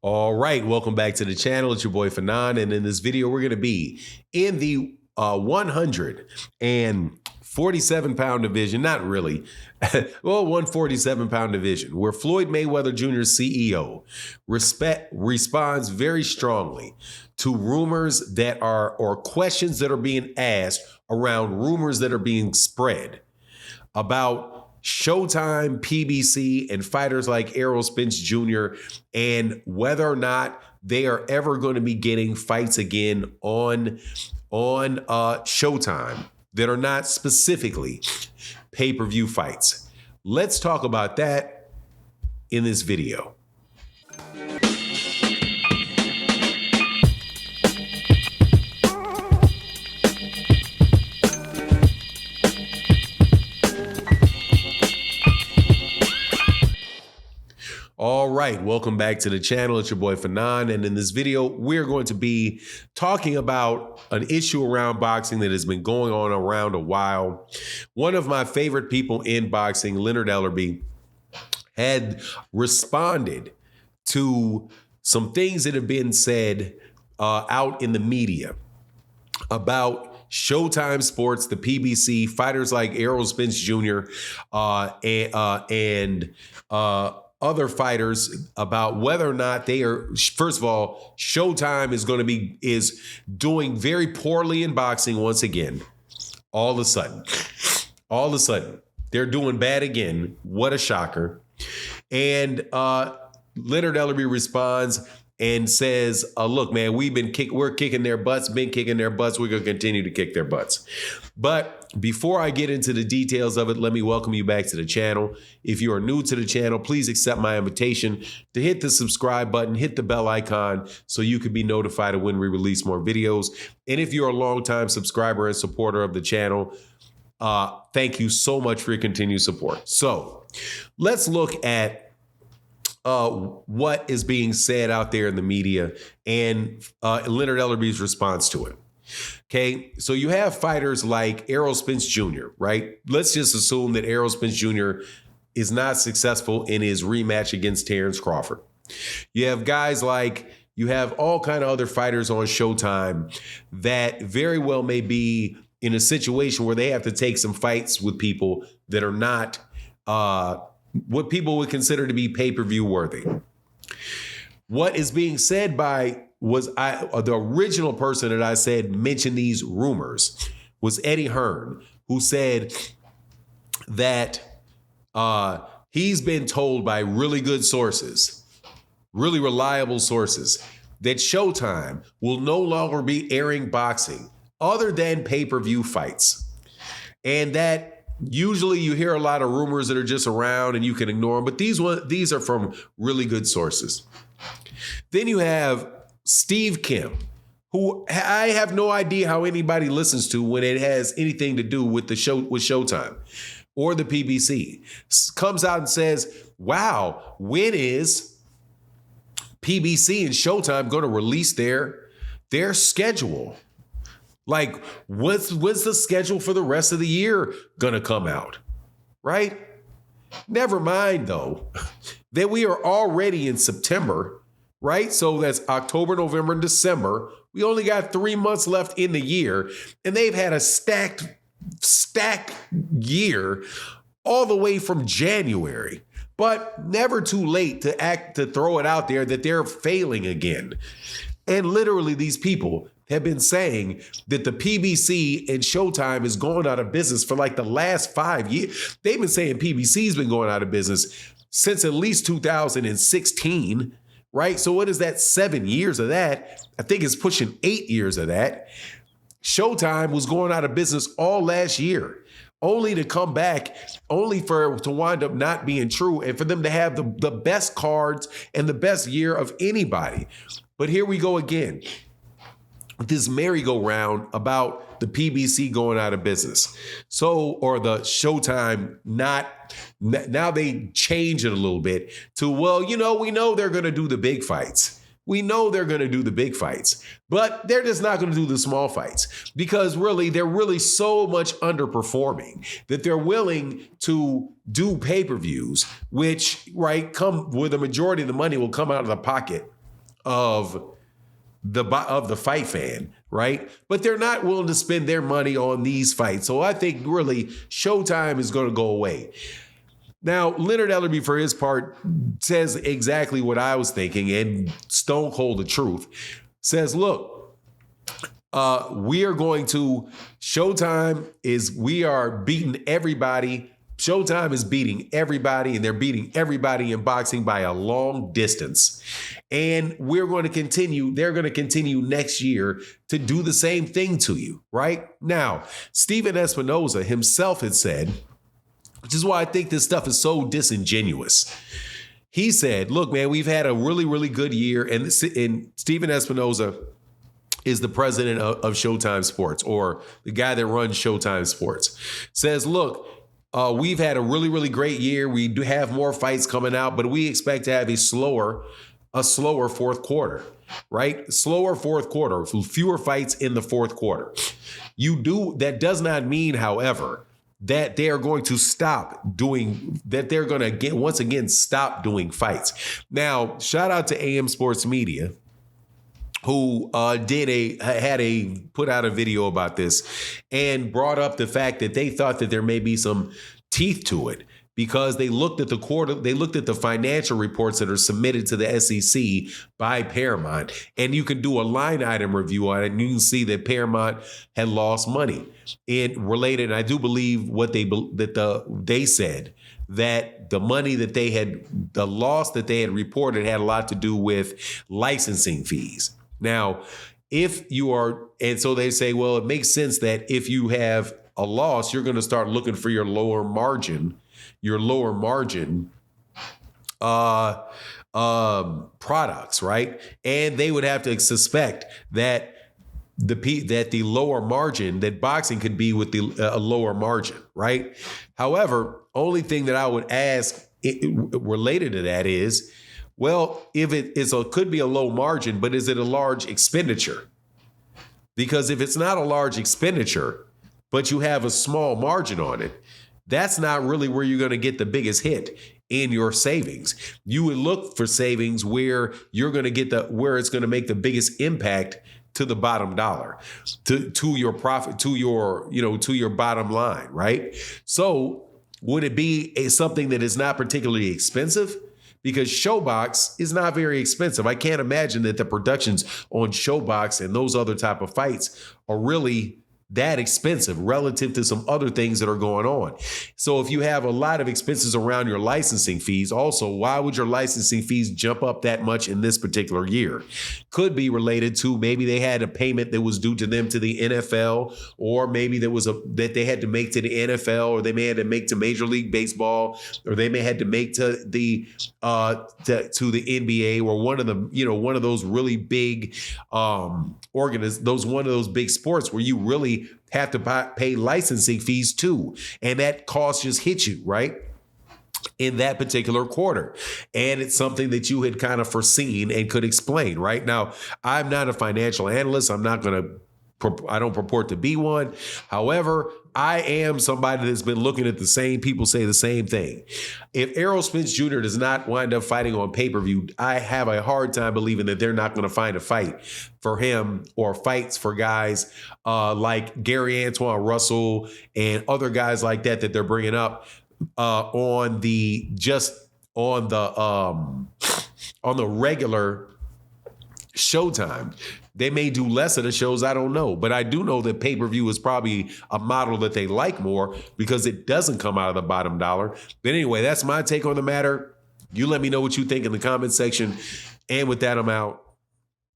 All right, welcome back to the channel. It's your boy Fanon, and in this video, we're going to be in the 147-pound division. Not really. Well, 147-pound division, where Floyd Mayweather Jr., CEO, responds very strongly to rumors that are, or questions that are being asked around rumors that are being spread about Showtime, PBC, and fighters like Errol, Spence Jr., and whether or not they are ever going to be getting fights again on Showtime that are not specifically pay-per-view fights. Let's talk about that in this video. All right, welcome back to the channel. It's your boy Fanon, and in this video, we're going to be talking about an issue around boxing that has been going on around a while. One of my favorite people in boxing, Ellerbe, had responded to some things that have been said out in the media about Showtime Sports, the PBC, fighters like Errol, Spence Jr., and other fighters, about whether or not they are, first of all, Showtime is doing very poorly in boxing once again. All of a sudden, they're doing bad again. What a shocker. And Ellerbe responds and says, look, man, we're kicking their butts, we're going to continue to kick their butts. But before I get into the details of it, let me welcome you back to the channel. If you are new to the channel, please accept my invitation to hit the subscribe button, hit the bell icon so you can be notified of when we release more videos. And if you're a longtime subscriber and supporter of the channel, thank you so much for your continued support. So let's look at what is being said out there in the media and Leonard Ellerbe's response to it. Okay, so you have fighters like Errol Spence Jr., right? Let's just assume that Errol Spence Jr. is not successful in his rematch against Terrence Crawford. You have guys like, you have all kind of other fighters on Showtime that very well may be in a situation where they have to take some fights with people that are not what people would consider to be pay-per-view worthy. What is being said by the original person that I said mentioned these rumors was Hearn, who said that he's been told by really good sources, really reliable sources, that Showtime will no longer be airing boxing other than pay-per-view fights. And that usually you hear a lot of rumors that are just around and you can ignore them, but these are from really good sources. Then you have Steve Kim, who I have no idea how anybody listens to when it has anything to do with the show, with Showtime or the PBC, comes out and says, wow, when is PBC and Showtime going to release their schedule? Like, what's the schedule for the rest of the year gonna come out, right? Never mind, though, that we are already in September, right? So that's October, November, and December. We only got 3 months left in the year, and they've had a stacked year all the way from January. But never too late to throw it out there that they're failing again. And literally, these people have been saying that the PBC and Showtime is going out of business for like the last 5 years. They've been saying PBC's been going out of business since at least 2016, right? So what is that, 7 years of that? I think it's pushing 8 years of that. Showtime was going out of business all last year, only to come back, to wind up not being true, and for them to have the best cards and the best year of anybody. But here we go again with this merry-go-round about the PBC going out of business. So, or the Showtime now they change it a little bit to, well, we know they're going to do the big fights. We know they're going to do the big fights, but they're just not going to do the small fights because really, they're really so much underperforming that they're willing to do pay-per-views, which, right, come where the majority of the money will come out of the pocket of the fight fan, right? But they're not willing to spend their money on these fights. So I think really Showtime is going to go away. Now, Leonard Ellerbe, for his part, says exactly what I was thinking, and stone cold the truth. Says, look, we are beating everybody. Showtime is beating everybody, and they're beating everybody in boxing by a long distance. And they're going to continue next year to do the same thing to you, right? Now, Steven Espinoza himself had said, which is why I think this stuff is so disingenuous. He said, look, man, we've had a really, really good year. And Steven Espinoza is the president of Showtime Sports, or the guy that runs Showtime Sports. Says, look, we've had a really, really great year. We do have more fights coming out, but we expect to have a slower fourth quarter, right? Slower fourth quarter, fewer fights in the fourth quarter. That does not mean, however, that they are going to stop doing fights. Now, shout out to AM Sports Media, who put out a video about this and brought up the fact that they thought that there may be some teeth to it, because they looked at the financial reports that are submitted to the SEC by Paramount, and you can do a line item review on it, and you can see that Paramount had lost money. And related, and I do believe they said that the loss that they had reported had a lot to do with licensing fees. Now, so they say, well, it makes sense that if you have a loss, you're going to start looking for your lower margin products, right? And they would have to suspect that the lower margin, that boxing could be with a lower margin, right? However, only thing that I would ask related to that is, well, if it could be a low margin, but is it a large expenditure? Because if it's not a large expenditure, but you have a small margin on it, that's not really where you're going to get the biggest hit in your savings. You would look for savings where you're going to get where it's going to make the biggest impact to the bottom dollar, to your profit, to your bottom line, right? So would it be something that is not particularly expensive? Because Showbox is not very expensive. I can't imagine that the productions on Showbox and those other type of fights are really that expensive relative to some other things that are going on. So if you have a lot of expenses around your licensing fees, also, why would your licensing fees jump up that much in this particular year? Could be related to maybe they had a payment that was due to them to the NFL, or maybe there was that they had to make to the NFL, or they may have to make to Major League Baseball, or they may have to make to the NBA, or one of those really big one of those big sports where you really have to pay licensing fees too. And that cost just hit you, right, in that particular quarter. And it's something that you had kind of foreseen and could explain, right? Now, I'm not a financial analyst. I don't purport to be one. However, I am somebody that's been looking at people say the same thing. If Errol Spence Jr. does not wind up fighting on pay-per-view, I have a hard time believing that they're not going to find a fight for him, or fights for guys like Gary Antoine Russell and other guys like that they're bringing up on the regular Showtime. They may do less of the shows, I don't know. But I do know that pay-per-view is probably a model that they like more because it doesn't come out of the bottom dollar. But anyway, that's my take on the matter. You let me know what you think in the comment section. And with that, I'm out.